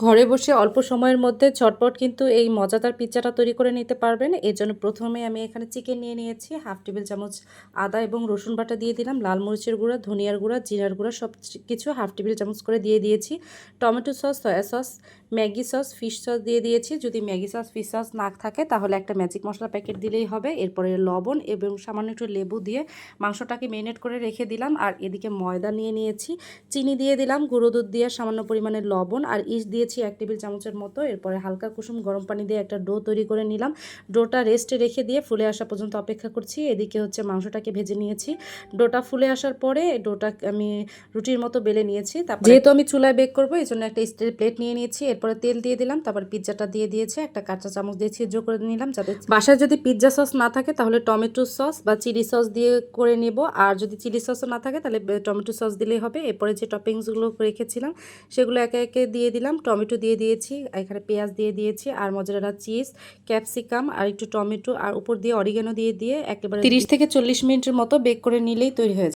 ঘরে বসে অল্প সময়ের মধ্যে ঝটপট কিন্তু এই মজাদার পিৎজাটা তৈরি করে নিতে পারবেন। এর জন্য প্রথমে আমি এখানে চিকেন নিয়ে নিয়েছি, হাফ টেবিল চামচ আদা এবং রসুন বাটা দিয়ে দিলাম, লাল মরিচের গুঁড়া, ধনিয়ার গুঁড়া, জিরার গুঁড়া সব কিছু হাফ টেবিল চামচ করে দিয়ে দিয়েছি। Tomato sauce, soya sauce, Maggi sauce, fish sauce দিয়ে দিয়েছি। যদি ম্যাগি সস, ফিশ সস না থাকে তাহলে একটা ম্যাজিক মশলা প্যাকেট দিলেই হবে। এরপরে লবণ এবং সামান্য একটু লেবু দিয়ে মাংসটাকে মেরিনেট করে রেখে দিলাম। আর এদিকে ময়দা নিয়ে নিয়েছি, চিনি দিয়ে দিলাম, গুঁড়ো দুধ দিয়ে সামান্য পরিমাণে লবণ আর ইস্ট দিয়েছি 1 টেবিল চামচের মতো। এরপরে হালকা কুসুম গরম পানি দিয়ে একটা ডো তৈরি করে নিলাম। ডোটা রেস্টে রেখে দিয়ে ফুলে আসা পর্যন্ত অপেক্ষা করছি। এদিকে হচ্ছে মাংসটাকে ভেজে নিয়েছি। ডোটা ফুলে আসার পরে ডোটা আমি রুটির মতো বেলে নিয়েছি। তারপর যেহেতু আমি চুলায় বেক করবো এই জন্য একটা স্টিল প্লেট নিয়ে নিয়েছি। এরপরে তেল দিয়ে দিলাম, তারপর পিৎজাটা দিয়ে দিয়েছে, একটা কাঁচা চামচ দিয়ে ছিদ্র করে নিলাম। যাতে বাসায় যদি পিৎজা সস না থাকে তাহলে টমেটো সস বা চিলি সস দিয়ে করে নেব, আর যদি চিলি সসও না থাকে তাহলে টমেটো সস দিলেই হবে। এরপরে যে টপিংসগুলো রেখেছিলাম সেগুলো একে একে দিয়ে দিলাম। টমেটো দিয়ে দিয়েছি, এখানে পেঁয়াজ দিয়ে দিয়েছি, আর মজেরেলা চিজ, ক্যাপসিকাম আর একটু টমেটো, আর উপর দিয়ে অরিগানো দিয়ে একেবারে 30 থেকে 40 মিনিটের মতো বেক করে নিলেই তৈরি হয়ে যায়।